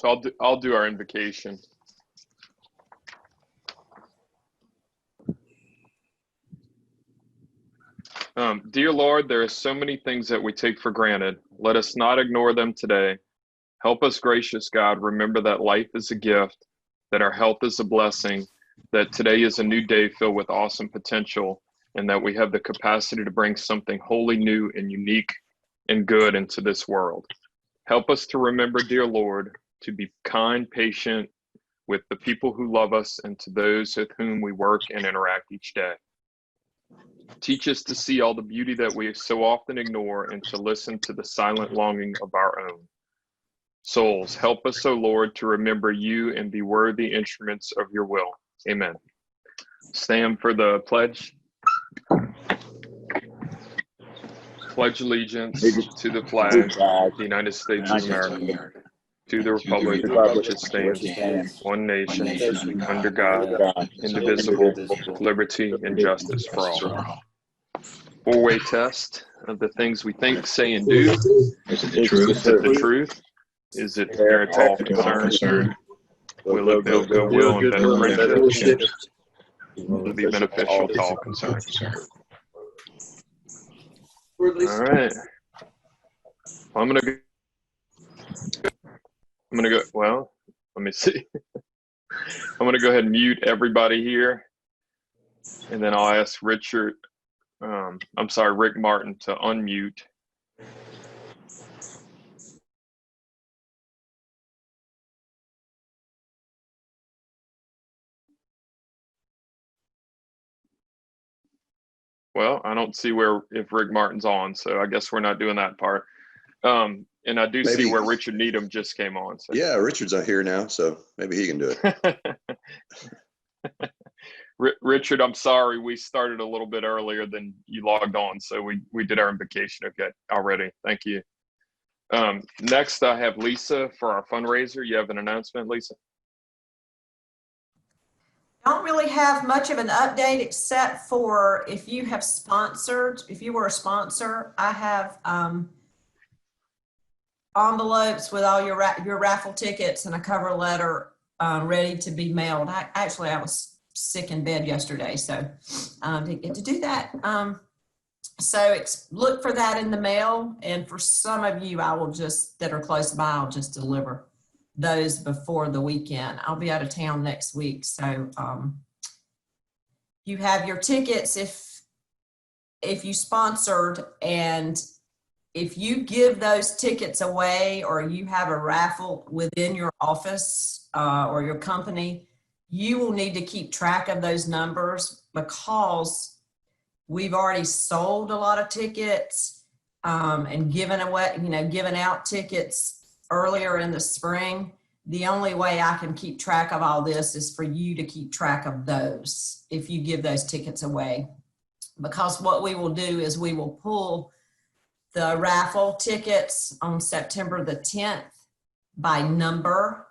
So I'll do our invocation. Dear Lord, there are so many things that we take for granted. Let us not ignore them today. Help us, gracious God, remember that life is a gift, that our health is a blessing, that today is a new day filled with awesome potential, and that we have the capacity to bring something wholly new and unique and good into this world. Help us to remember, dear Lord, to be kind, patient with the people who love us and to those with whom we work and interact each day. Teach us to see all the beauty that we so often ignore and to listen to the silent longing of our own souls. Help us, O Lord, to remember you and be worthy instruments of your will. Amen. Stand for the pledge. Pledge allegiance to the flag of the United States of America, to the republic for which it stands, one nation, under God, indivisible, with liberty and justice for all. Four-way test of the things we think, say, and do. Is it the truth? Is it fair to all concerned? Will it build goodwill and better friendships? Will it be beneficial to all concerned? All right. I'm gonna go. Well, let me see. I'm gonna go ahead and mute everybody here, and then I'll ask Rick Martin to unmute. Well, I don't see if Rick Martin's on, so I guess we're not doing that part. And I do see where Richard Needham just came on. So. Yeah, Richard's not here now, so maybe he can do it. Richard, I'm sorry, we started a little bit earlier than you logged on, so we did our invocation already. Thank you. Next, I have Lisa for our fundraiser. You have an announcement, Lisa? Don't really have much of an update except for if you were a sponsor, I have envelopes with all your raffle tickets and a cover letter ready to be mailed. I was sick in bed yesterday, so didn't get to do that. So look for that in the mail, and for some of you, that are close by, I'll just deliver those before the weekend. I'll be out of town next week, so you have your tickets if you sponsored, and if you give those tickets away or you have a raffle within your office or your company, you will need to keep track of those numbers, because we've already sold a lot of tickets and given out tickets earlier in the spring. The only way I can keep track of all this is for you to keep track of those if you give those tickets away. Because what we will do is we will pull the raffle tickets on September the 10th by number,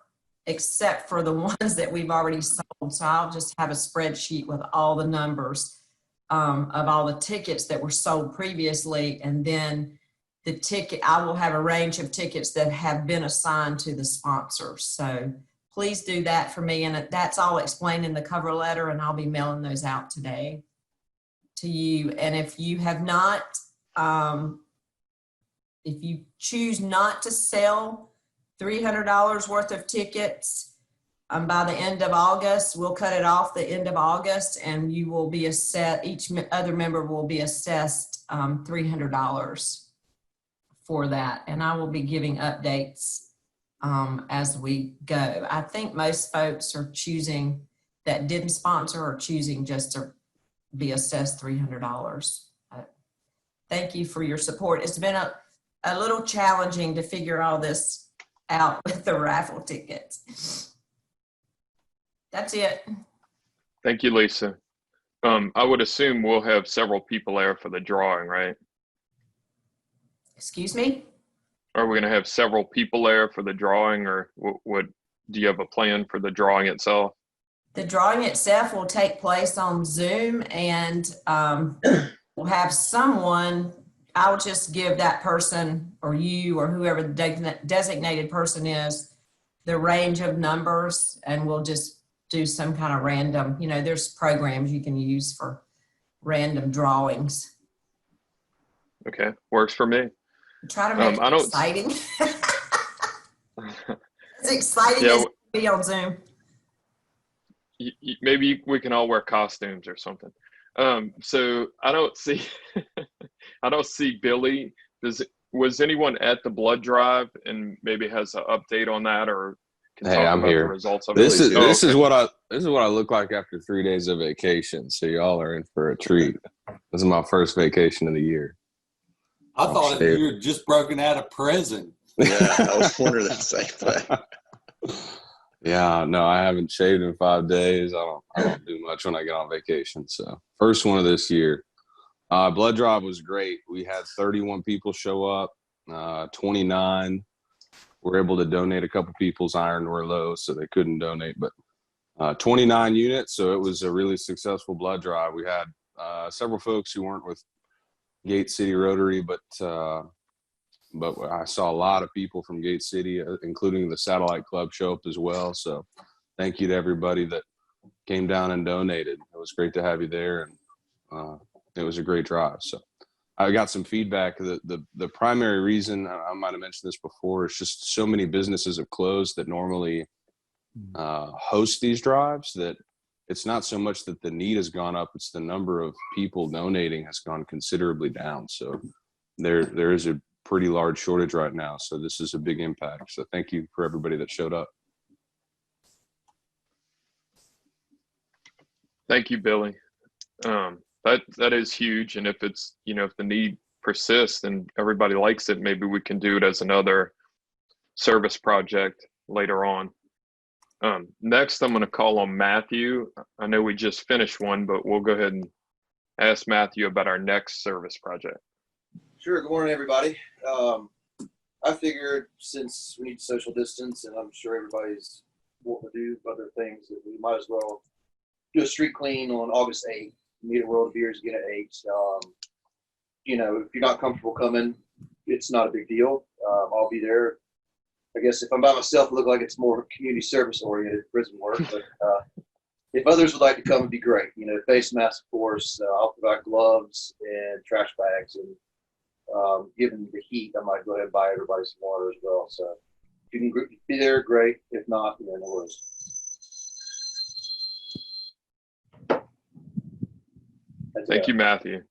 except for the ones that we've already sold. So I'll just have a spreadsheet with all the numbers of all the tickets that were sold previously, and then I will have a range of tickets that have been assigned to the sponsors. So please do that for me. And that's all explained in the cover letter, and I'll be mailing those out today to you. And if you have not, if you choose not to sell $300 worth of tickets by the end of August, we'll cut it off the end of August, and you will be each other member will be assessed $300 for that. And I will be giving updates as we go. I think most folks are choosing that didn't sponsor or choosing just to be assessed $300. Thank you for your support. It's been a little challenging to figure all this out with the raffle tickets. That's it. Thank you, Lisa. I would assume we'll have several people there for the drawing, right? Excuse me? Are we going to have several people there for the drawing, or what? Do you have a plan for the drawing itself? The drawing itself will take place on Zoom, and we'll have someone. I'll just give that person, or you, or whoever the designated person is, the range of numbers, and we'll just do some kind of random, there's programs you can use for random drawings. Okay, works for me. Try to make I it don't. exciting. As exciting Yeah, as it can be on Zoom. maybe we can all wear costumes or something. So I don't see, I don't see Billy. Was anyone at the blood drive and maybe has an update on that, or can Hey, talk I'm about the here. results of This it? is Oh, this is okay. what I look like after 3 days of vacation. So y'all are in for a treat. This is my first vacation of the year. I I'm thought shaved. you were just broken out of prison. Yeah, I was wondering the same thing. Yeah, no, I haven't shaved in 5 days. I don't do much when I get on vacation. So first one of this year. Blood drive was great. We had 31 people show up. 29 were able to donate. A couple people's iron were low, so they couldn't donate. But 29 units, so it was a really successful blood drive. We had several folks who weren't with Gate City Rotary, but I saw a lot of people from Gate City, including the Satellite Club, show up as well. So thank you to everybody that came down and donated. It was great to have you there, and it was a great drive. So I got some feedback. The primary reason, I might have mentioned this before, is just so many businesses have closed that normally host these drives, that it's not so much that the need has gone up, it's the number of people donating has gone considerably down. So there is a pretty large shortage right now. So this is a big impact. So thank you for everybody that showed up. Thank you, Billy. That is huge. And if it's, if the need persists and everybody likes it, maybe we can do it as another service project later on. Next, I'm going to call on Matthew. I know we just finished one, but we'll go ahead and ask Matthew about our next service project. Sure. Good morning, everybody. I figured since we need social distance, and I'm sure everybody's wanting to do other things, that we might as well do a street clean on August 8th. Meet a World of Beers again at 8. If you're not comfortable coming, it's not a big deal. I'll be there. I guess if I'm by myself, it look like it's more community service oriented prison work. But if others would like to come, it'd be great. Face mask, of course. I'll provide gloves and trash bags. And given the heat, I might go ahead and buy everybody some water as well. So if you can be there, great. If not, no worries. Thank you, Matthew.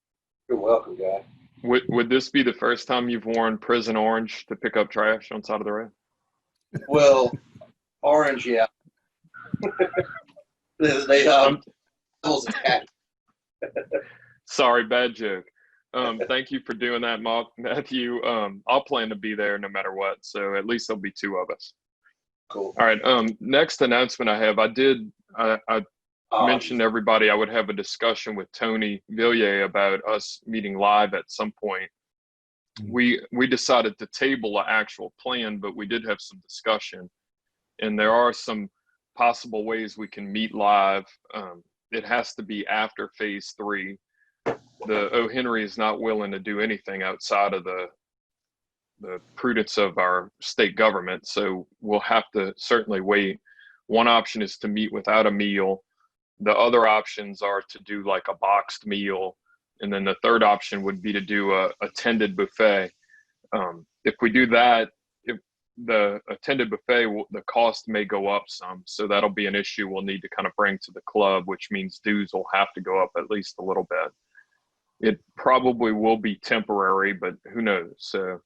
You're welcome, guy. Would this be the first time you've worn prison orange to pick up trash on side of the road? Well, orange, yeah. Sorry, bad joke. Thank you for doing that, Matthew. I'll plan to be there no matter what, so at least there'll be 2 of us. Cool. All right. Next announcement I have. I mentioned to everybody I would have a discussion with Tony Villiers about us meeting live at some point. We decided to table an actual plan, but we did have some discussion, and there are some possible ways we can meet live. It has to be after phase 3. The O. Henry is not willing to do anything outside of the prudence of our state government, so we'll have to certainly wait. One option is to meet without a meal. The other options are to do like a boxed meal. And then the third option would be to do a attended buffet. If we do that, if the attended buffet, the cost may go up some. So that'll be an issue we'll need to kind of bring to the club, which means dues will have to go up at least a little bit. It probably will be temporary, but who knows? So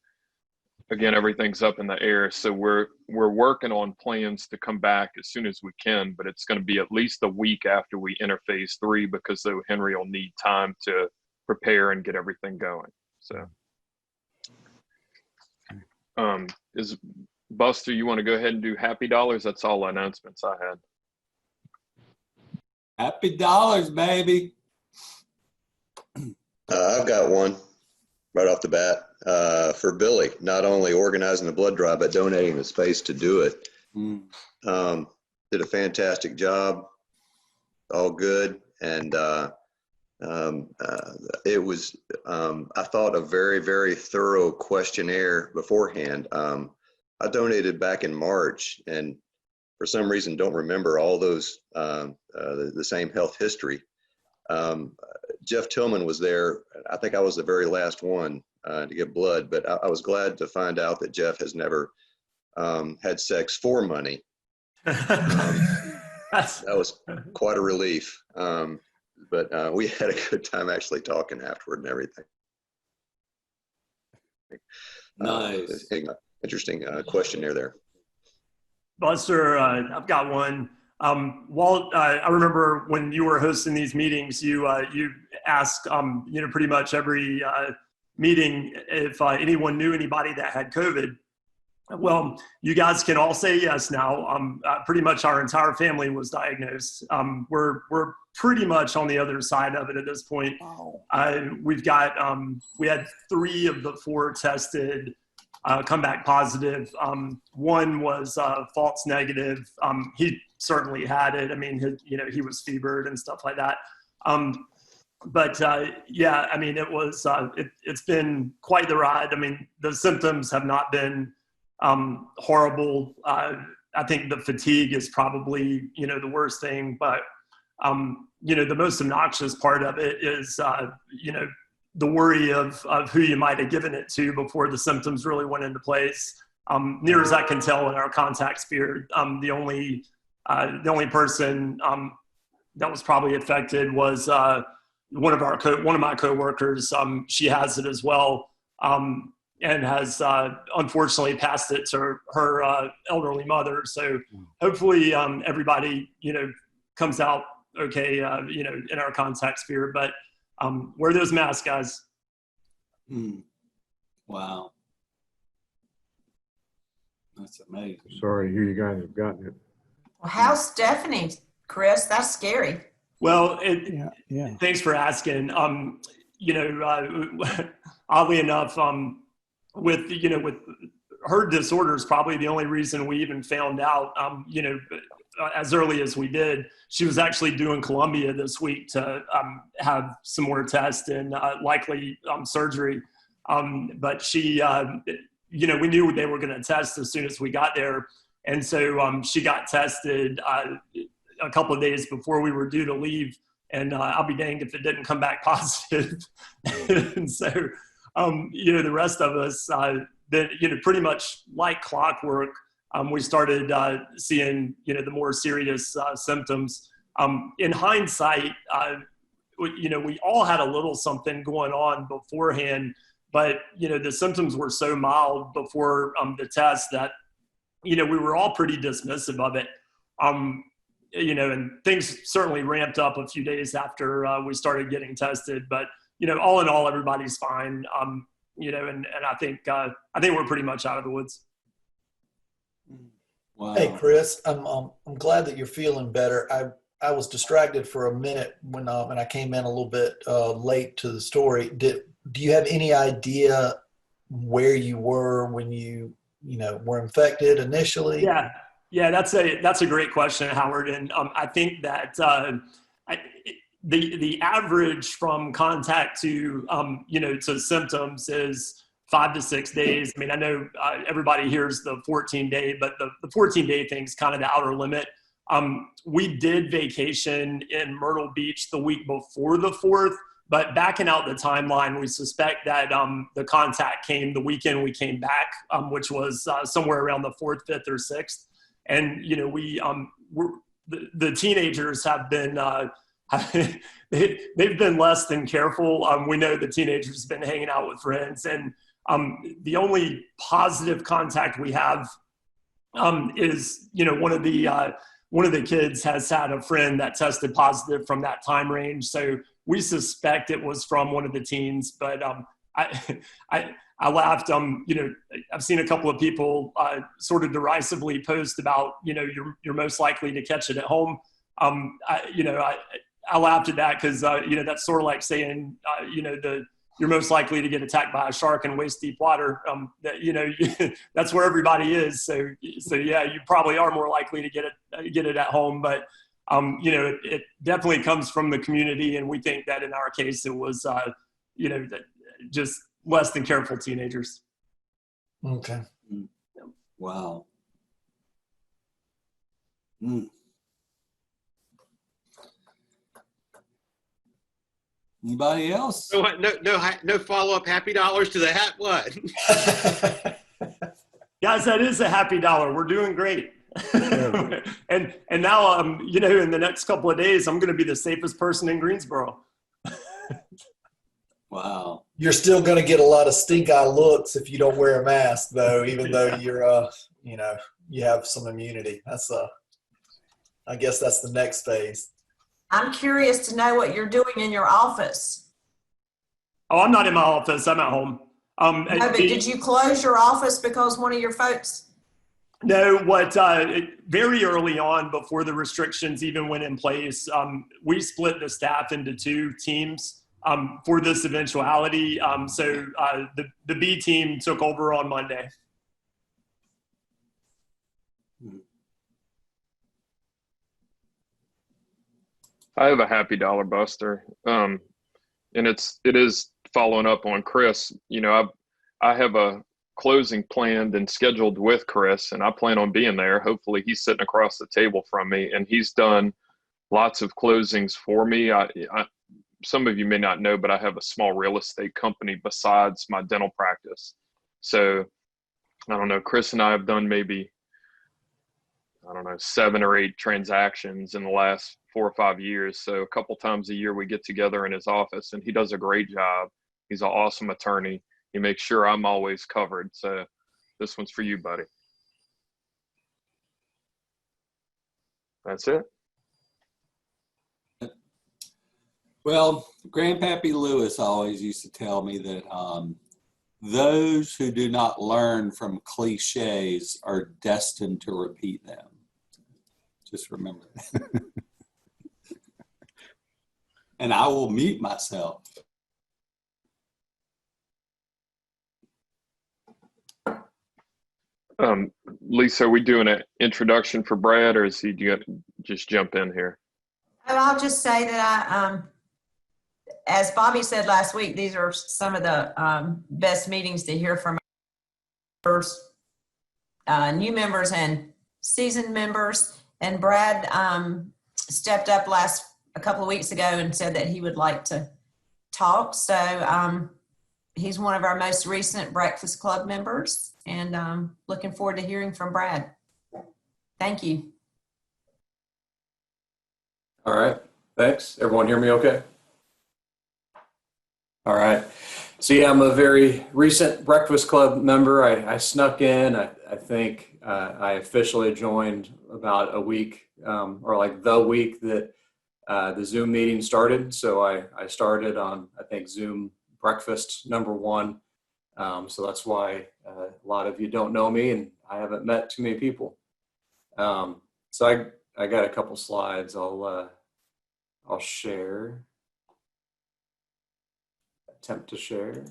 again, everything's up in the air. So we're working on plans to come back as soon as we can, but it's going to be at least a week after we enter phase 3, because though Henry will need time to prepare and get everything going. So is Buster, you want to go ahead and do happy dollars? That's all announcements I had. Happy dollars, baby. I've got one right off the bat for Billy, not only organizing the blood drive, but donating the space to do it. Did a fantastic job, all good. And it was, I thought, a very, very thorough questionnaire beforehand. I donated back in March, and for some reason don't remember all those the same health history. Jeff Tillman was there. I think I was the very last one to give blood, but I was glad to find out that Jeff has never had sex for money. That was quite a relief. But we had a good time actually talking afterward and everything. Nice. Interesting questionnaire there. Buster, I've got one. Walt, I remember when you were hosting these meetings, you asked, pretty much every meeting if anyone knew anybody that had COVID. Well, you guys can all say yes now. Pretty much our entire family was diagnosed. We're pretty much on the other side of it at this point. Wow. We had 3 of the 4 tested come back positive. One was false negative. He certainly had it. I mean, he was fevered and stuff like that. Yeah, I mean, it's been quite the ride. I mean, the symptoms have not been horrible. I think the fatigue is probably, the worst thing, but, the most obnoxious part of it is, the worry of who you might have given it to before the symptoms really went into place. Near as I can tell in our contact sphere, the only person that was probably affected was one of my coworkers. She has it as well, and has unfortunately passed it to her elderly mother. So hopefully everybody comes out okay, in our contact sphere. But wear those masks, guys. Wow. That's amazing. Sorry to hear you guys have gotten it. Well, how's Stephanie, Chris? That's scary. Well, Yeah. thanks for asking. Oddly enough, with her disorder is probably the only reason we even found out, as early as we did. She was actually due in Columbia this week to have some more tests and likely surgery. But she, we knew they were going to test as soon as we got there. And so she got tested a couple of days before we were due to leave. And I'll be danged if it didn't come back positive. And so, the rest of us, pretty much like clockwork, we started seeing, the more serious symptoms. In hindsight, we all had a little something going on beforehand, but, the symptoms were so mild before the test that, we were all pretty dismissive of it. And things certainly ramped up a few days after we started getting tested, but, all in all, everybody's fine. And I think we're pretty much out of the woods. Wow. Hey, Chris, I'm glad that you're feeling better. I was distracted for a minute when I came in a little bit late to the story. Do you have any idea where you were when you were infected initially? Yeah, that's a great question, Howard. And I think that the average from contact to to symptoms is 5 to 6 days. I mean, I know everybody hears the 14-day, but the 14-day thing is kind of the outer limit. We did vacation in Myrtle Beach the week before the 4th, but backing out the timeline, we suspect that the contact came the weekend we came back, which was somewhere around the 4th, 5th, or 6th. And, the teenagers have been, they've been less than careful. We know the teenagers have been hanging out with friends, and the only positive contact we have is, one of the kids has had a friend that tested positive from that time range. So we suspect it was from one of the teens, but I laughed. I've seen a couple of people sort of derisively post about, you're most likely to catch it at home. I laughed at that because, that's sort of like saying, you're most likely to get attacked by a shark in waist deep water. That's where everybody is. So yeah, you probably are more likely to get it at home, but it definitely comes from the community. And we think that in our case, it was, just less than careful teenagers. Okay. Wow. Mm. Anybody else? No follow-up happy dollars to that. What? Guys, that is a happy dollar. We're doing great. and now, in the next couple of days, I'm going to be the safest person in Greensboro. Wow. You're still going to get a lot of stink eye looks if you don't wear a mask, though, even though you're, you have some immunity. That's I guess that's the next phase. I'm curious to know what you're doing in your office. Oh, I'm not in my office. I'm at home. No, but did you close your office because one of your folks? No, very early on, before the restrictions even went in place, we split the staff into 2 teams for this eventuality. So the B team took over on Monday. I have a happy dollar buster. And it is following up on Chris. I have a closing planned and scheduled with Chris, and I plan on being there. Hopefully he's sitting across the table from me, and he's done lots of closings for me. Some of you may not know, but I have a small real estate company besides my dental practice. So I don't know, Chris and I have done maybe, 7 or 8 transactions in the last 4 or 5 years. So a couple times a year we get together in his office, and he does a great job. He's an awesome attorney. He makes sure I'm always covered. So this one's for you, buddy. That's it. Well, Grandpappy Lewis always used to tell me that those who do not learn from cliches are destined to repeat them. Just remember that. And I will mute myself. Lisa, are we doing an introduction for Brad, or is he just jump in here? Oh, I'll just say that as Bobby said last week, these are some of the best meetings to hear from members, new members and seasoned members. And Brad stepped up a couple of weeks ago and said that he would like to talk. So he's one of our most recent Breakfast Club members, and looking forward to hearing from Brad. Thank you. All right. Thanks. Everyone hear me okay? All right. So yeah, I'm a very recent Breakfast Club member. I snuck in. I think I officially joined about a week or like the week that the Zoom meeting started. So I started on, I think, Zoom breakfast #1. So that's why a lot of you don't know me, and I haven't met too many people. So I got a couple slides. I'll share. Attempt to share.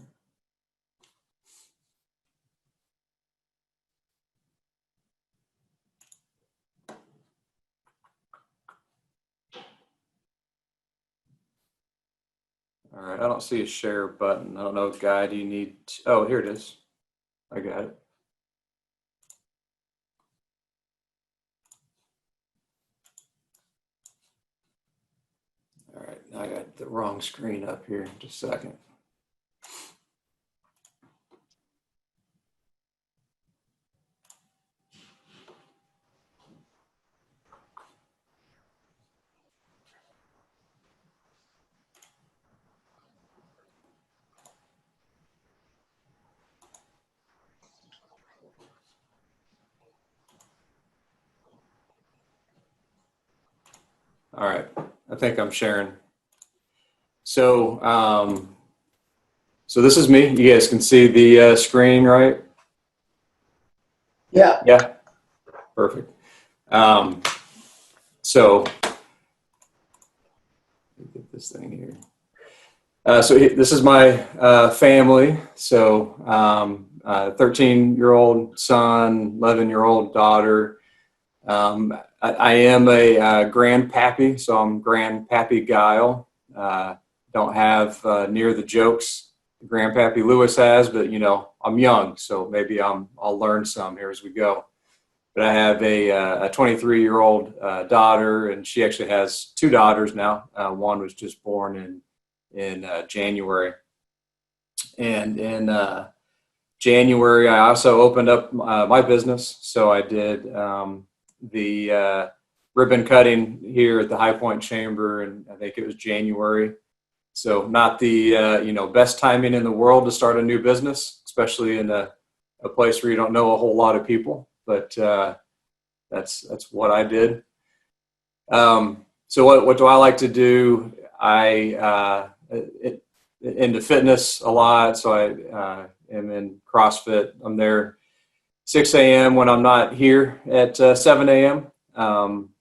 All right, I don't see a share button. I don't know, Guy, do you need, oh, here it is. I got it. All right, I got the wrong screen up here. Just a second. All right, I think I'm sharing. So, so this is me. You guys can see the screen, right? Yeah. Yeah, perfect. So, let me get this thing here. So this is my family. So 13-year-old son, 11-year-old daughter. I am a grandpappy, so I'm Grandpappy Giles. Don't have near the jokes Grandpappy Lewis has, but you know, I'm young, so maybe I'll learn some here as we go. But I have a 23-year-old daughter, and she actually has two daughters now. One was just born in January. And in January, I also opened up my business. So I did the ribbon cutting here at the High Point Chamber, and I think it was January. So not the best timing in the world to start a new business, especially in a place where you don't know a whole lot of people. But that's what I did. So what do I like to do? I into fitness a lot. So I am in CrossFit. I'm there 6 a.m. when I'm not here at 7 a.m.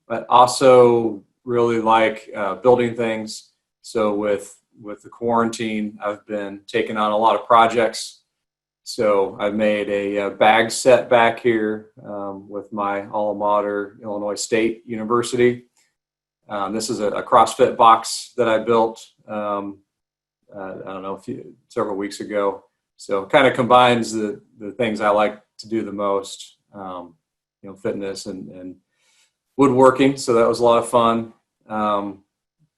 But also really like building things. So with the quarantine, I've been taking on a lot of projects. So I made a bag set back here with my alma mater, Illinois State University. This is a CrossFit box that I built, I don't know, several weeks ago. So kind of combines the things I like to do the most, fitness and woodworking. So that was a lot of fun.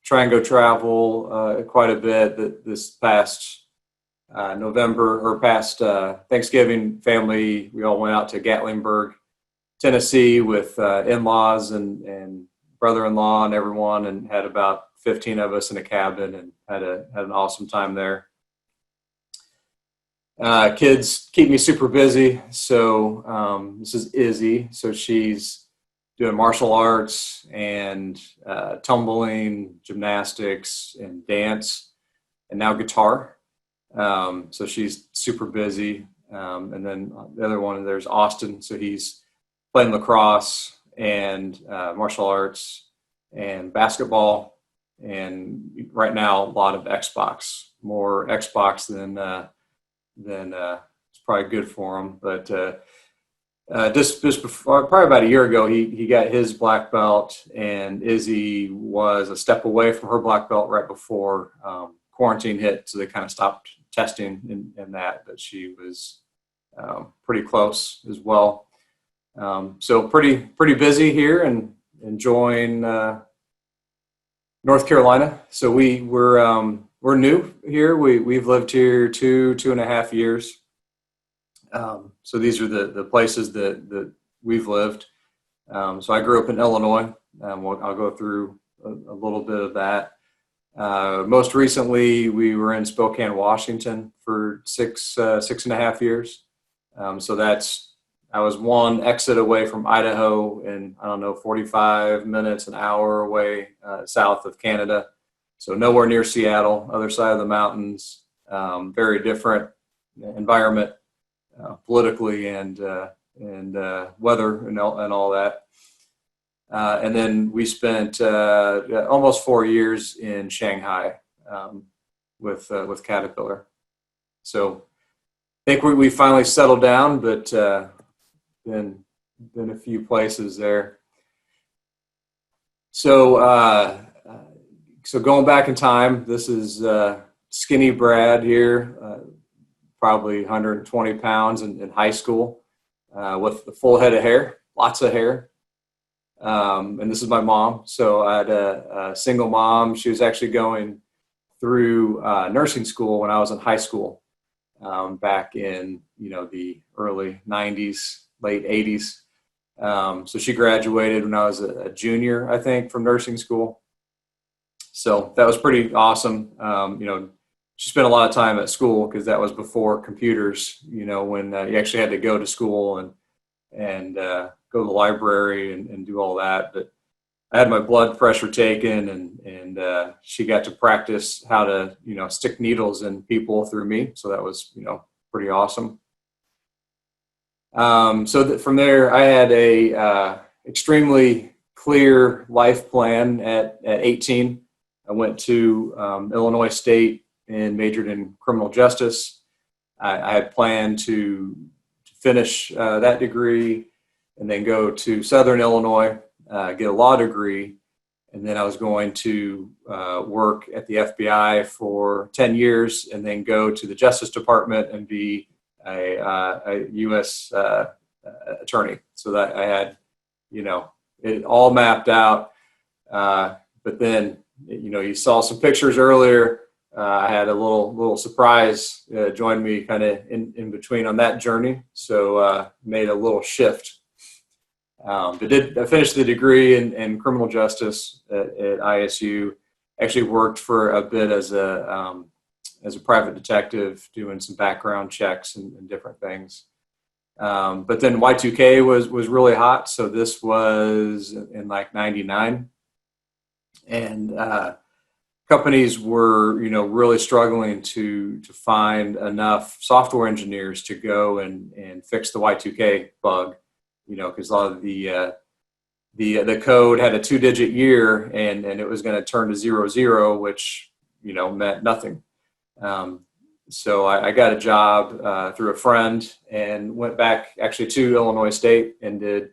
Try and go travel quite a bit this past November or past Thanksgiving. Family, we all went out to Gatlinburg, Tennessee with in-laws and brother-in-law and everyone, and had about 15 of us in a cabin and had an awesome time there. Kids keep me super busy. So this is Izzy. So she's doing martial arts and tumbling, gymnastics, and dance, and now guitar. So she's super busy. And then the other one, there's Austin. So he's playing lacrosse and martial arts and basketball. And right now, a lot of Xbox, more Xbox than it's probably good for him. But just before, probably about a year ago, he got his black belt, and Izzy was a step away from her black belt right before quarantine hit. So they kind of stopped testing in that, but she was pretty close as well. So pretty busy here and enjoying North Carolina. So we're new here. We've lived here two and a half years. So these are the places that we've lived. So I grew up in Illinois. I'll go through a little bit of that. Most recently, we were in Spokane, Washington for six and a half years. So I was one exit away from Idaho and 45 minutes, an hour away south of Canada. So nowhere near Seattle, other side of the mountains, very different environment politically and weather and all that. And then we spent almost 4 years in Shanghai with Caterpillar. So I think we finally settled down, but been a few places there. So going back in time, this is skinny Brad here, probably 120 pounds in high school with a full head of hair, lots of hair. And this is my mom. So I had a single mom. She was actually going through nursing school when I was in high school back in the early 90s, late 80s. So she graduated when I was a junior, I think, from nursing school. So that was pretty awesome. She spent a lot of time at school because that was before computers, when you actually had to go to school and go to the library and do all that. But I had my blood pressure taken and she got to practice how to, stick needles in people through me. So that was, pretty awesome. So from there, I had a extremely clear life plan at 18. I went to Illinois State and majored in criminal justice. I had planned to finish that degree and then go to Southern Illinois, get a law degree. And then I was going to work at the FBI for 10 years and then go to the Justice Department and be a U.S. attorney. So that I had, it all mapped out. But then, you saw some pictures earlier. I had a little surprise join me kind of in between on that journey. So made a little shift. I finished the degree in criminal justice at ISU. Actually worked for a bit as a private detective doing some background checks and different things. But then Y2K was really hot. So this was in like 99. And companies were, really struggling to find enough software engineers to go and fix the Y2K bug, because a lot of the code had a 2-digit year and it was going to turn to 00, which, meant nothing. So I got a job through a friend and went back actually to Illinois State and did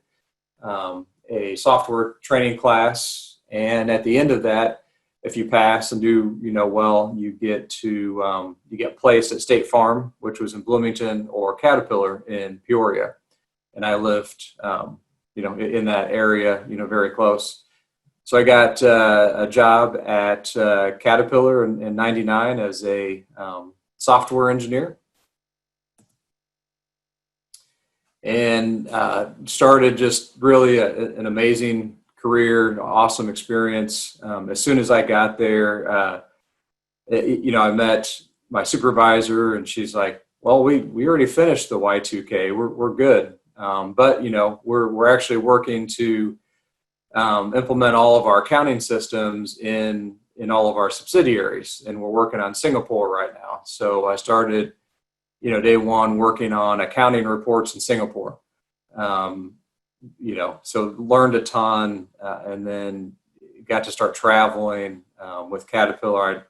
a software training class. And at the end of that, if you pass and do well, you get placed at State Farm, which was in Bloomington, or Caterpillar in Peoria. And I lived in that area, very close. So I got a job at Caterpillar in 99 as a software engineer, and started just really an amazing career, awesome experience. As soon as I got there, I met my supervisor, and she's like, "Well, we already finished the Y2K. We're good, but we're actually working to implement all of our accounting systems in all of our subsidiaries, and we're working on Singapore right now." So I started, day one working on accounting reports in Singapore. So learned a ton, and then got to start traveling with Caterpillar.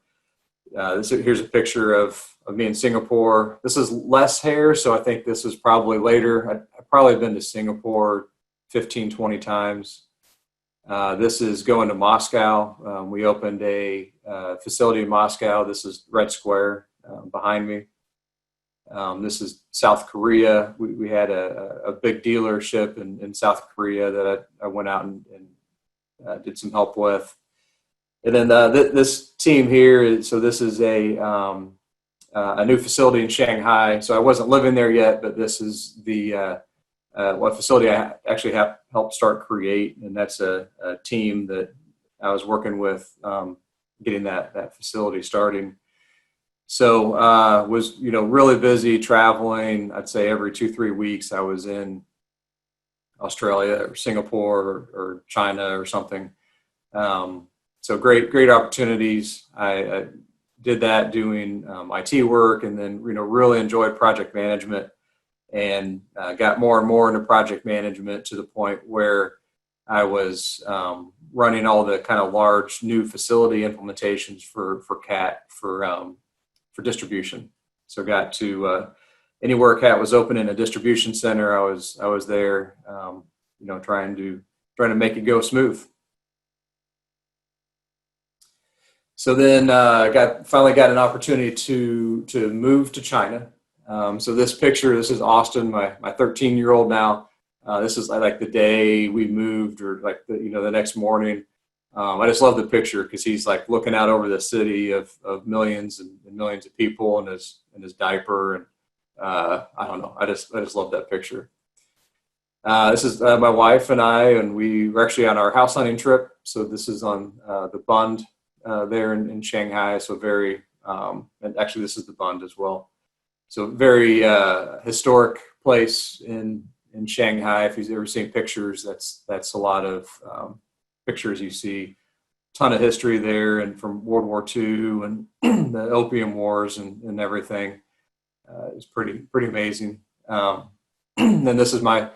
Here's a picture of me in Singapore. This is less hair, so I think this is probably later. I've probably been to Singapore 15, 20 times. This is going to Moscow. We opened a facility in Moscow. This is Red Square behind me. This is South Korea. We had a big dealership in South Korea that I went out and did some help with. And then this team here, so this is a new facility in Shanghai. So I wasn't living there yet, but this is the what facility I actually helped start create. And that's a team that I was working with getting that facility starting. So was really busy traveling. I'd say every 2-3 weeks I was in Australia or Singapore or China or something. So great opportunities. I did that doing IT work, and then really enjoyed project management, and got more and more into project management to the point where I was running all the kind of large new facility implementations for CAT for distribution. So got to anywhere CAT was open in a distribution center, I was there, trying to make it go smooth. So then finally got an opportunity to move to China. So this is Austin, my 13-year-old now. This is like the day we moved, or like the next morning. I just love the picture because he's like looking out over the city of millions and millions of people in his diaper, and I don't know. I just love that picture. This is my wife and I, and we were actually on our house hunting trip. So this is on the Bund there in Shanghai. So very, and actually this is the Bund as well. So very historic place in Shanghai. If you've ever seen pictures, that's a lot of pictures you see. Ton of history there, and from World War II and the Opium Wars and everything. It's pretty amazing. Then this is my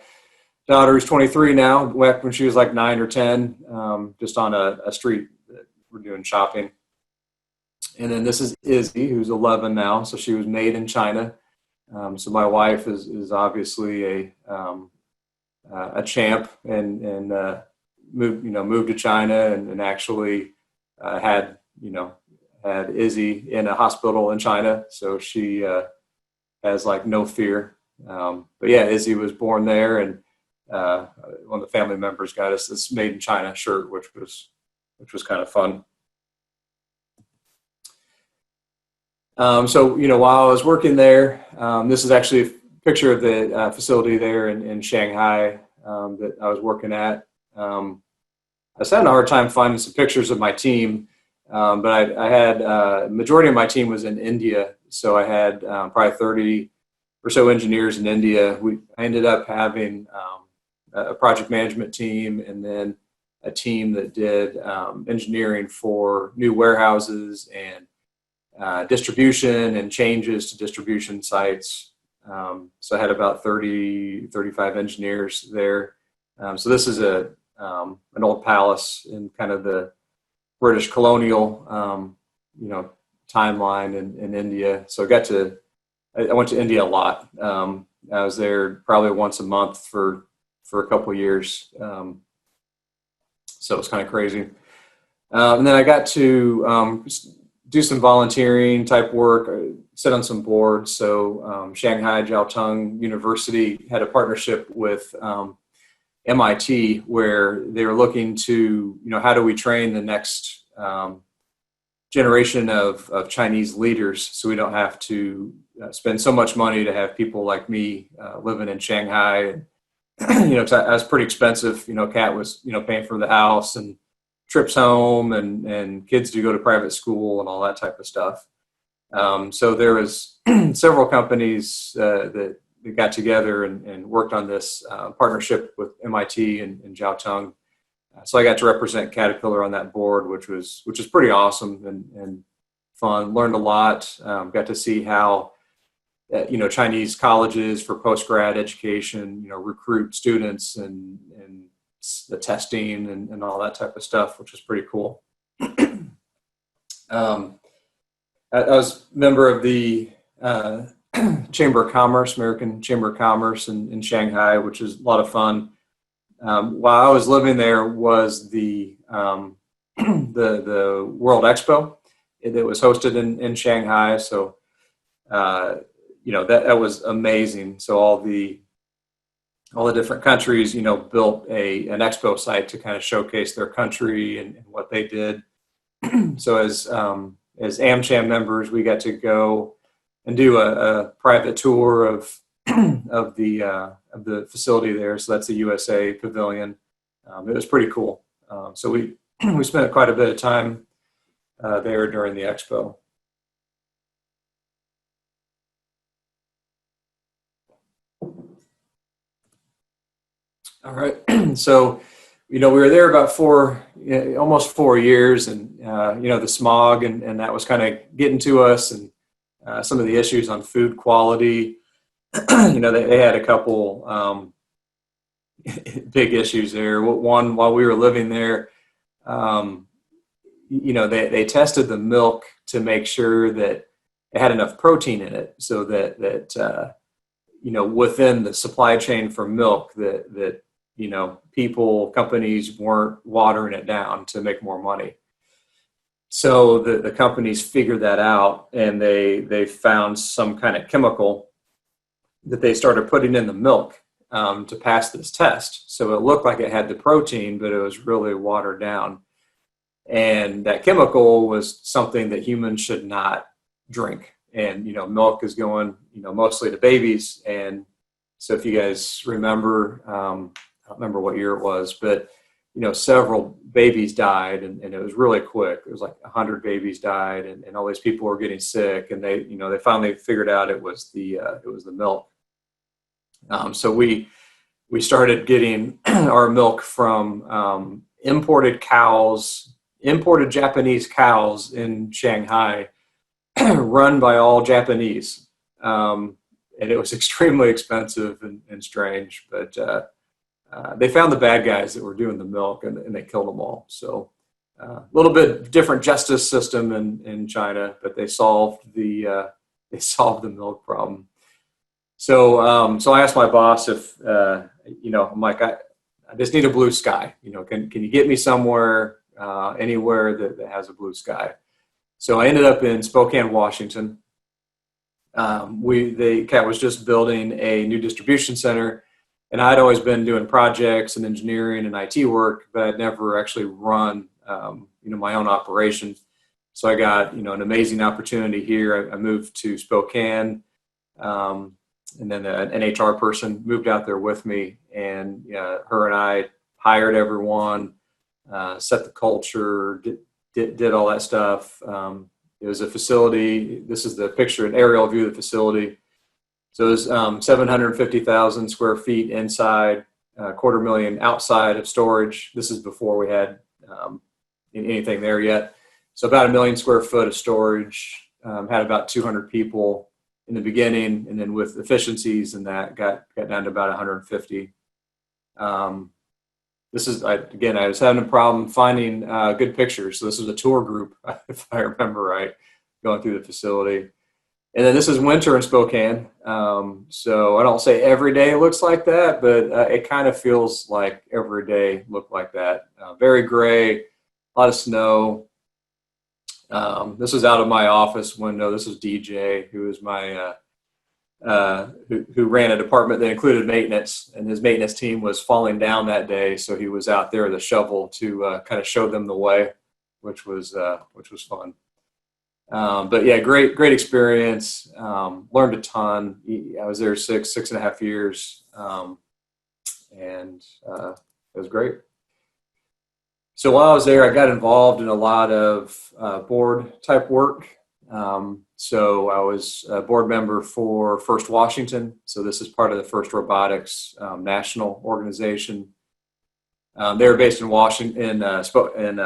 daughter, who's 23 now. Back when she was like 9 or 10, just on a street that we're doing shopping. And then this is Izzy, who's 11 now. So she was made in China. So my wife is obviously a champ, and moved to China and actually had Izzy in a hospital in China. So she has like no fear. But yeah, Izzy was born there, and one of the family members got us this Made in China shirt, which was kind of fun. So, while I was working there, this is actually a picture of the facility there in Shanghai that I was working at. I was having a hard time finding some pictures of my team, but I had majority of my team was in India, so I had probably 30 or so engineers in India. I ended up having a project management team, and then a team that did engineering for new warehouses and distribution and changes to distribution sites. So I had about 35 engineers there. So this is an old palace in kind of the British colonial, timeline in India. So I went to India a lot. I was there probably once a month for a couple of years. So it was kind of crazy. And then I got to do some volunteering type work, sit on some boards. So Shanghai Jiao Tong University had a partnership with MIT where they were looking to, how do we train the next generation of Chinese leaders so we don't have to spend so much money to have people like me living in Shanghai. And, I was pretty expensive. Kat was, paying for the house and trips home and kids to go to private school and all that type of stuff. So there was several companies that got together and worked on this partnership with MIT and Jiao Tong. So I got to represent Caterpillar on that board, which was pretty awesome and fun. Learned a lot. Got to see how Chinese colleges for post-grad education, recruit students and the testing and all that type of stuff, which was pretty cool. I was a member of the Chamber of Commerce, American Chamber of Commerce in Shanghai, which is a lot of fun. While I was living there was the World Expo that was hosted in Shanghai. So, that was amazing. So all the different countries, built an expo site to kind of showcase their country and what they did. So as AmCham members, we got to go and do a private tour of the facility there. So that's the USA Pavilion. It was pretty cool. So we spent quite a bit of time there during the expo. All right. So, we were there about almost 4 years, and the smog and that was kind of getting to us, and some of the issues on food quality. They had a couple big issues there. One, while we were living there, they tested the milk to make sure that it had enough protein in it, so that within the supply chain for milk, that companies weren't watering it down to make more money. So the companies figured that out, and they found some kind of chemical that they started putting in the milk to pass this test. So it looked like it had the protein, but it was really watered down. And that chemical was something that humans should not drink. And, milk is going, mostly to babies. And so if you guys remember, I don't remember what year it was, but, several babies died, and it was really quick. It was like 100 babies died, and all these people were getting sick, and they finally figured out it was the milk. So we started getting our milk from imported Japanese cows in Shanghai, run by all Japanese. And it was extremely expensive and strange, but they found the bad guys that were doing the milk, and they killed them all. So a little bit different justice system in China, but they solved the milk problem. So I asked my boss if I'm like, I just need a blue sky. Can you get me somewhere anywhere that has a blue sky? So I ended up in Spokane, Washington. Cat was just building a new distribution center, and I'd always been doing projects and engineering and IT work, but I'd never actually run, my own operation. So I got, an amazing opportunity here. I moved to Spokane, and then an HR person moved out there with me, and her and I hired everyone, set the culture, did all that stuff. It was a facility. This is the picture, an aerial view of the facility. So it was 750,000 square feet inside, $250,000 outside of storage. This is before we had anything there yet. So about 1 million square foot of storage, had about 200 people in the beginning, and then with efficiencies and that got down to about 150. This is, I was having a problem finding good pictures. So this was a tour group, if I remember right, going through the facility. And then this is winter in Spokane. So I don't say every day looks like that, but it kind of feels like every day looked like that. Very gray, a lot of snow. This is out of my office window. This is DJ, who is my who ran a department that included maintenance, and his maintenance team was falling down that day, so he was out there with a shovel to kind of show them the way, which was fun. But yeah, great experience. Learned a ton. I was there 6.5 years, and it was great. So while I was there, I got involved in a lot of board type work. So I was a board member for First Washington. So this is part of the First Robotics national organization. They were based in Washington, in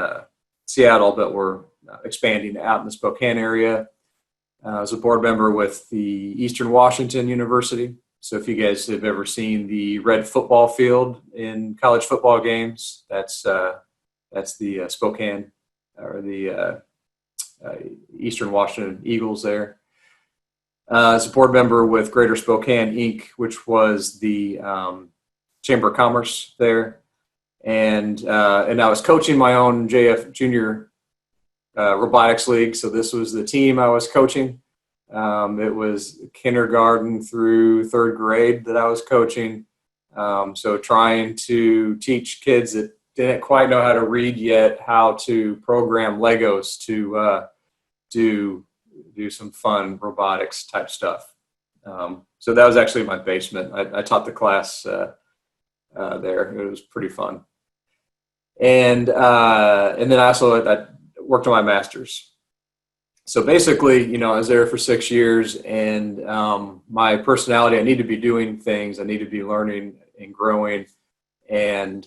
Seattle, but we're expanding out in the Spokane area. I was a board member with the Eastern Washington University. So if you guys have ever seen the red football field in college football games, that's the Spokane, or the Eastern Washington Eagles there. As a board member with Greater Spokane Inc., which was the Chamber of Commerce there. And I was coaching my own JF Junior Robotics League. So this was the team I was coaching. It was kindergarten through third grade that I was coaching. So trying to teach kids that didn't quite know how to read yet, how to program Legos to do some fun robotics type stuff. So that was actually my basement. I taught the class there. It was pretty fun. And then I worked on my master's. So basically, I was there for 6 years, and my personality, I need to be doing things. I need to be learning and growing. And,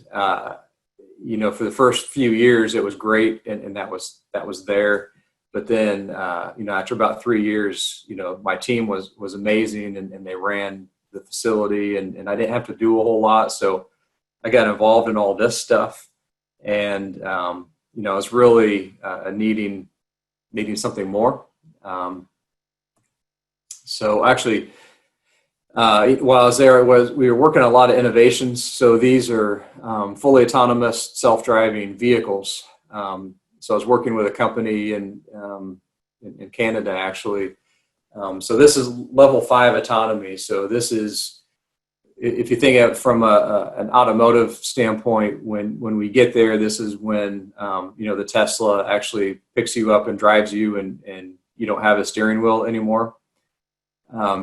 for the first few years, it was great. And that was there. But then, after about 3 years, my team was amazing, and they ran the facility, and I didn't have to do a whole lot. So I got involved in all this stuff, and, I was really needing something more. So actually, while I was there, we were working on a lot of innovations. So these are fully autonomous self-driving vehicles. So I was working with a company in Canada, actually. So this is level 5 autonomy. So this is, if you think of it from an automotive standpoint, when we get there, this is when the Tesla actually picks you up and drives you, and you don't have a steering wheel anymore.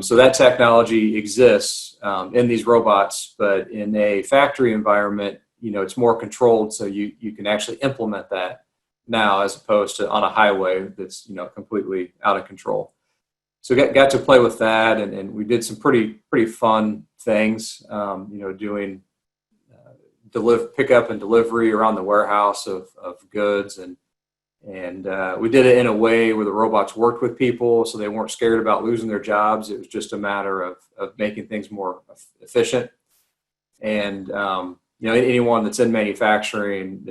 So that technology exists in these robots, but in a factory environment, it's more controlled, so you can actually implement that now, as opposed to on a highway that's completely out of control. So got to play with that, and we did some pretty fun things, doing pickup and delivery around the warehouse of goods, and we did it in a way where the robots worked with people, so they weren't scared about losing their jobs. It was just a matter of making things more efficient. And anyone that's in manufacturing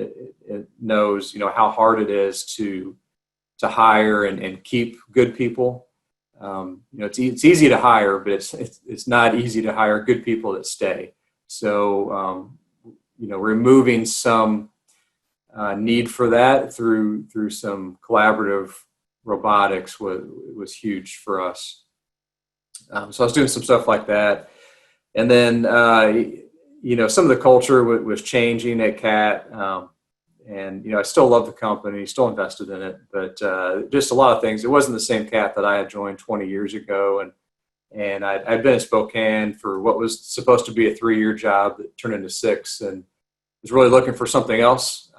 it knows how hard it is to hire and keep good people. It's easy to hire, but it's not easy to hire good people that stay. So removing some need for that through some collaborative robotics was huge for us. So I was doing some stuff like that. And then, some of the culture was changing at CAT. And I still love the company, still invested in it, but just a lot of things. It wasn't the same CAT that I had joined 20 years ago. And I'd been in Spokane for what was supposed to be a 3-year job that turned into 6, and was really looking for something else.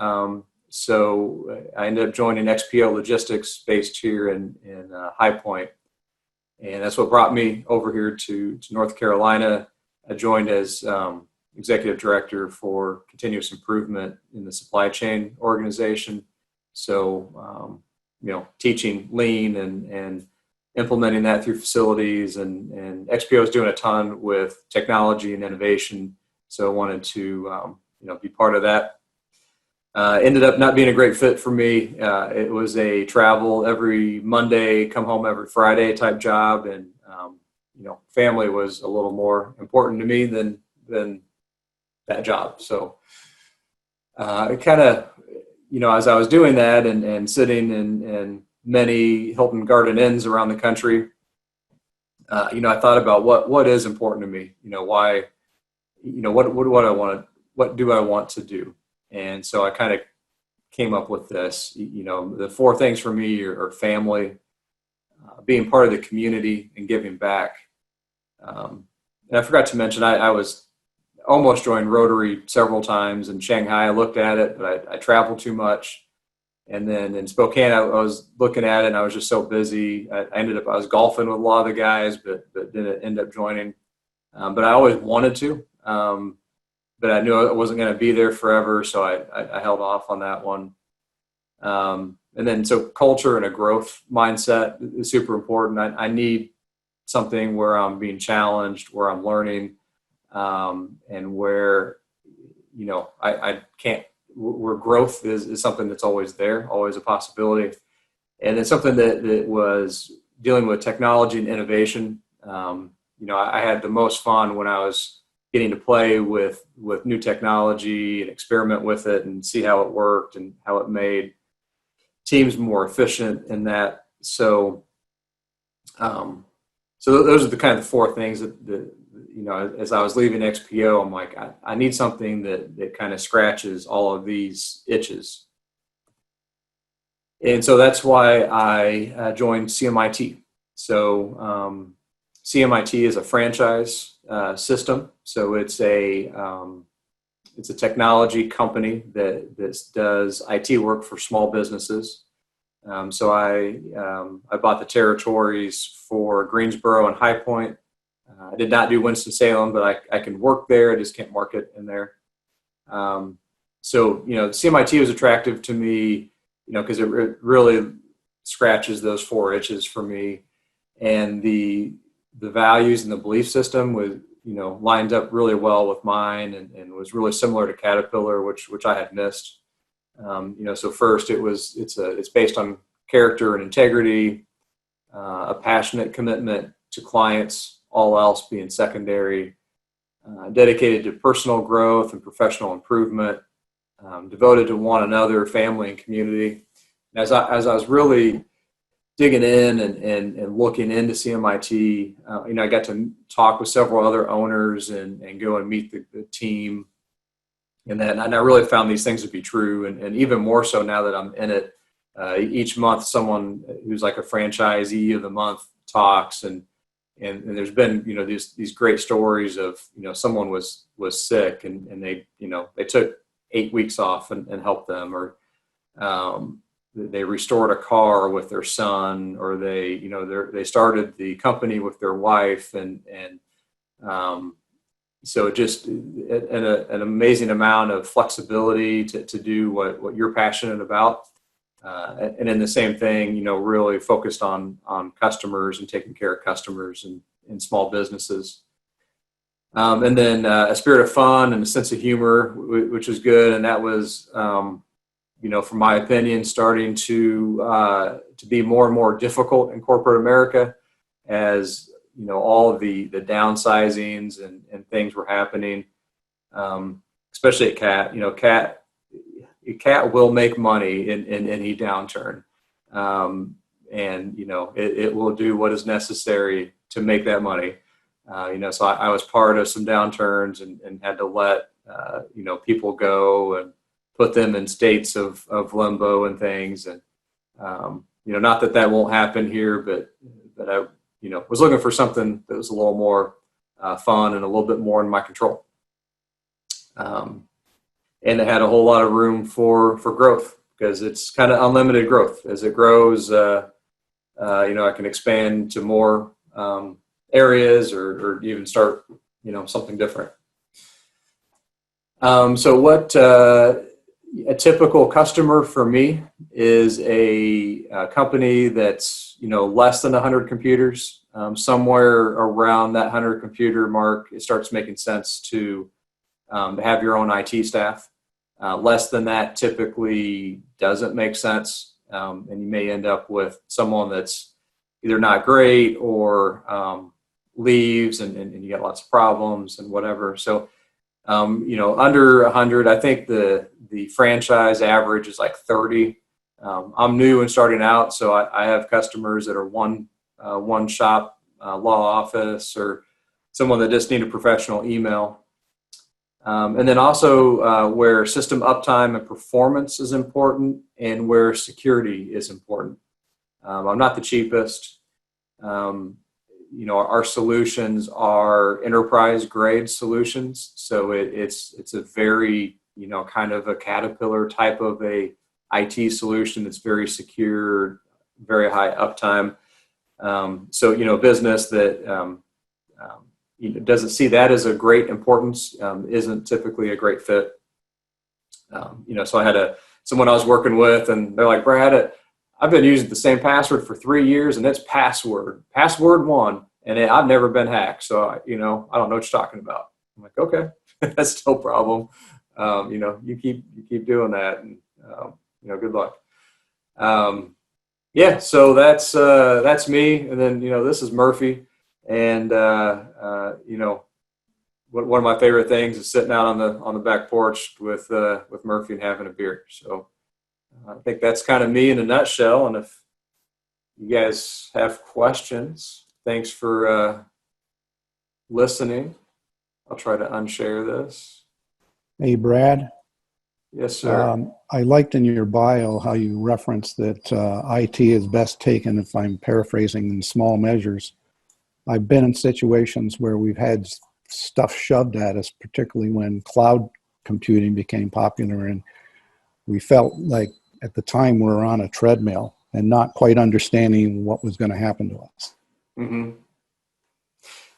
So I ended up joining XPO Logistics based here in High Point. And that's what brought me over here to North Carolina. I joined as executive director for continuous improvement in the supply chain organization. So, teaching lean and implementing that through facilities, and XPO is doing a ton with technology and innovation. So I wanted to, be part of that. Ended up not being a great fit for me. It was a travel every Monday, come home every Friday type job. And, family was a little more important to me than that job. So it kind of, as I was doing that and sitting in many Hilton Garden Inns around the country, I thought about what is important to me. Why, what do I want to do? And so I kind of came up with this. The 4 things for me are family, being part of the community, and giving back. And I forgot to mention, I was almost joined Rotary several times in Shanghai. I looked at it, but I traveled too much. And then in Spokane, I was looking at it, and I was just so busy. I was golfing with a lot of the guys, but didn't end up joining. But I always wanted to. But I knew I wasn't going to be there forever, so I held off on that one. And then, so culture and a growth mindset is super important. I need something where I'm being challenged, where I'm learning, and where, I can't, where growth is something that's always there, always a possibility. And then something that was dealing with technology and innovation. I had the most fun when I was getting to play with new technology and experiment with it and see how it worked and how it made teams more efficient in that. So, those are the kind of 4 things that as I was leaving XPO, I'm like, I need something that kind of scratches all of these itches. And so that's why I joined CMIT. So CMIT is a franchise system. So it's a technology company that does IT work for small businesses. So I bought the territories for Greensboro and High Point. I did not do Winston-Salem, but I can work there. I just can't market in there. So CMIT was attractive to me, because it really scratches those 4 itches for me, and the values and the belief system was, lined up really well with mine, and was really similar to Caterpillar, which I had missed. So first it's based on character and integrity, a passionate commitment to clients, all else being secondary, dedicated to personal growth and professional improvement, devoted to one another, family, and community. And as I was really digging in and looking into CMIT, I got to talk with several other owners and go and meet the team. And I really found these things to be true. And even more so now that I'm in it, each month someone who's like a franchisee of the month talks, and there's been, these great stories of, someone was sick and they took 8 weeks off and helped them, or they restored a car with their son, or they started the company with their wife, and so just an amazing amount of flexibility to do what you're passionate about, and in the same thing, really focused on customers and taking care of customers and small businesses, and then a spirit of fun and a sense of humor, which was good, and that was. From my opinion, starting to be more and more difficult in corporate America, as all of the downsizings and things were happening, especially at CAT. CAT will make money in any downturn, and it will do what is necessary make that money. So I was part of some downturns and had to let, people go and put them in states of limbo and things. And, not that won't happen here, but I, was looking for something that was a little more fun and a little bit more in my control. And it had a whole lot of room for growth because it's kind of unlimited growth. As it grows, I can expand to more areas or even start, something different. So what a typical customer for me is a company that's, less than 100 computers. Somewhere around that 100 computer mark, it starts making sense to have your own IT staff. Less than that typically doesn't make sense. And you may end up with someone that's either not great or leaves and you get lots of problems and whatever. So, under 100, I think the franchise average is like 30. I'm new and starting out, so I have customers that are one shop, law office, or someone that just need a professional email. And then also where system uptime and performance is important and where security is important. I'm not the cheapest. Our solutions are enterprise grade solutions. So it's a very, kind of a Caterpillar type of a IT solution that's very secure, very high uptime. So, a business that doesn't see that as a great importance isn't typically a great fit. So I had someone I was working with, and they're like, Brad, I've been using the same password for 3 years, and it's password 1, and I've never been hacked. So, I don't know what you're talking about. I'm like, okay, that's no problem. You keep doing that, and good luck. So that's me. And then, this is Murphy. And, one of my favorite things is sitting out on the back porch with Murphy and having a beer. So I think that's kind of me in a nutshell. And if you guys have questions, thanks for listening. I'll try to unshare this. Hey, Brad. Yes, sir. I liked in your bio how you referenced that IT is best taken, if I'm paraphrasing, in small measures. I've been in situations where we've had stuff shoved at us, particularly when cloud computing became popular, and we felt like at the time we were on a treadmill and not quite understanding what was going to happen to us. Mm-hmm.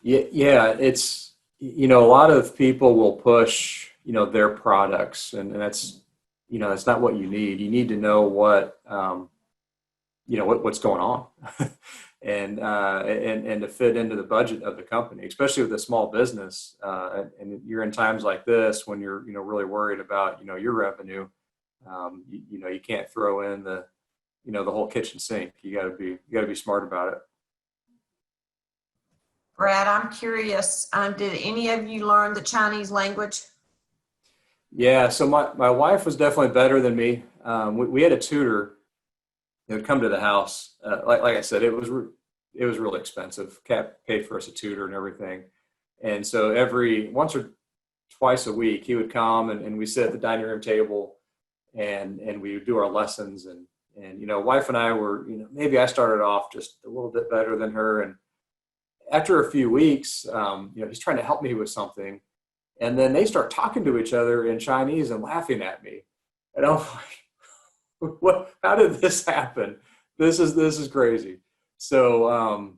Yeah, it's, a lot of people will push, their products, and that's, that's not what you need. You need to know what, what's going on. And to fit into the budget of the company, especially with a small business. And you're in times like this when you're, really worried about, your revenue. You can't throw in the whole kitchen sink. You gotta be smart about it. Brad, I'm curious, did any of you learn the Chinese language? Yeah, so my wife was definitely better than me. We had a tutor that would come to the house. Like I said, it was really expensive. Cap paid for us a tutor and everything. And so every once or twice a week, he would come and we sit at the dining room table and we would do our lessons. And wife and I were, maybe I started off just a little bit better than her. And after a few weeks, he's trying to help me with something. And then they start talking to each other in Chinese and laughing at me. And I'm like, what? How did this happen? This is crazy. So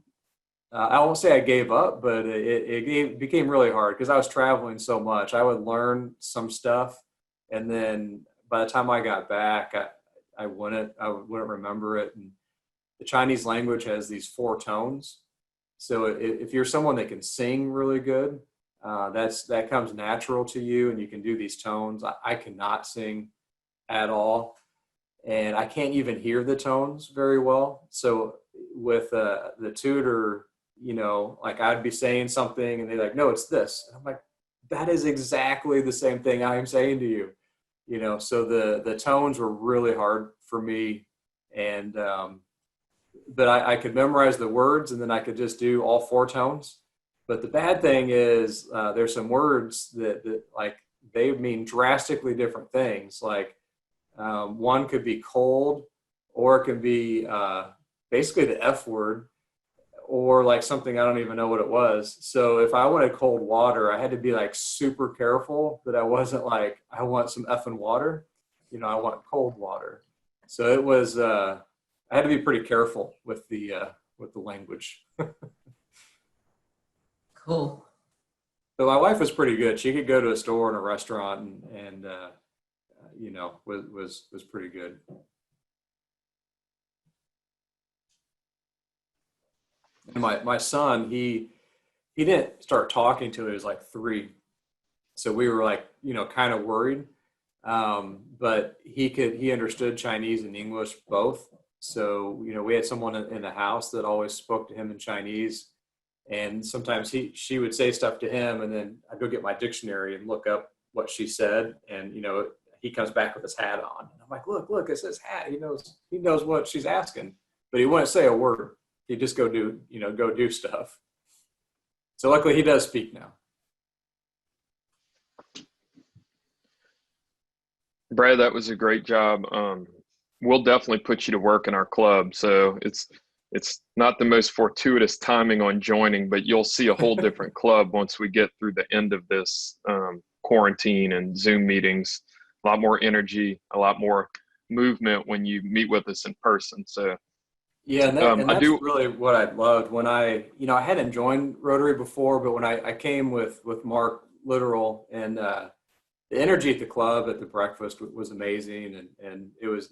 I won't say I gave up, but it became really hard because I was traveling so much. I would learn some stuff, and then by the time I got back, I wouldn't remember it. And the Chinese language has these 4 tones. So if you're someone that can sing really good, that comes natural to you, and you can do these tones. I cannot sing at all, and I can't even hear the tones very well. So with the tutor, like I'd be saying something, and they're like, "No, it's this." And I'm like, "That is exactly the same thing I am saying to you." So the tones were really hard for me, and but I could memorize the words, and then I could just do all 4 tones. But the bad thing is there's some words that like they mean drastically different things. Like one could be cold, or it could be basically the F word, or like something I don't even know what it was. So if I wanted cold water, I had to be like super careful that I wasn't like, I want some effing water. I want cold water. So it was, I had to be pretty careful with the language. Cool. But my wife was pretty good. She could go to a store and a restaurant and was pretty good. And my son, he didn't start talking till he was like 3. So we were like, kind of worried. But he understood Chinese and English both. So, we had someone in the house that always spoke to him in Chinese. And sometimes she would say stuff to him, and then I'd go get my dictionary and look up what she said. And, he comes back with his hat on. And I'm like, look, it's his hat. He knows what she's asking, but he wouldn't say a word. He'd just go do stuff. So luckily he does speak now. Brad, that was a great job. We'll definitely put you to work in our club. So it's not the most fortuitous timing on joining, but you'll see a whole different club once we get through the end of this quarantine and Zoom meetings. A lot more energy, a lot more movement when you meet with us in person. So yeah, and that's really what I loved when I hadn't joined Rotary before, but when I came with Mark Literal, and the energy at the club at the breakfast was amazing, and it was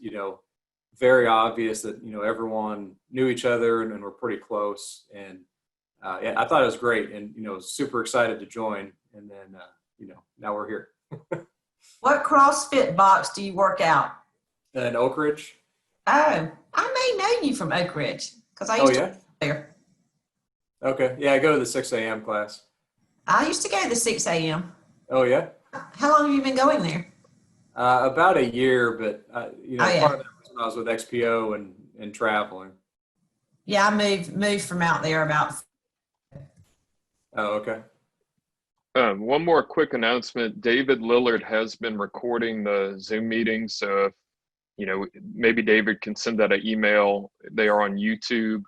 very obvious that everyone knew each other and were pretty close, and yeah, I thought it was great, and super excited to join, and then now we're here. What CrossFit box do you work out? In Oak Ridge. Oh, I may know you from Oak Ridge because I used to go there. Okay, yeah, I go to the 6 a.m. class. I used to go to the 6 a.m. Oh yeah. How long have you been going there? About a year, but part of that was when I was with XPO and traveling. Yeah, I moved from out there about. Oh, okay. One more quick announcement. David Lillard has been recording the Zoom meetings. So if, maybe David can send that an email. They are on YouTube.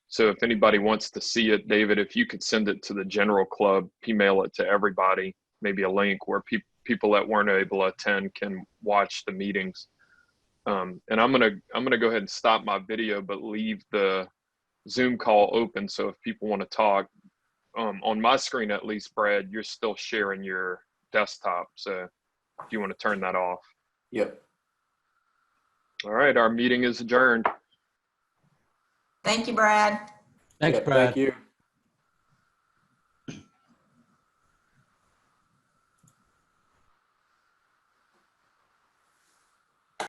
So if anybody wants to see it, David, if you could send it to the general club, email it to everybody, maybe a link where people that weren't able to attend can watch the meetings. And I'm gonna go ahead and stop my video, but leave the Zoom call open. So if people want to talk, on my screen at least, Brad, you're still sharing your desktop. So if you want to turn that off. Yep. All right, our meeting is adjourned. Thank you, Brad. Thanks, Brad. Thank you.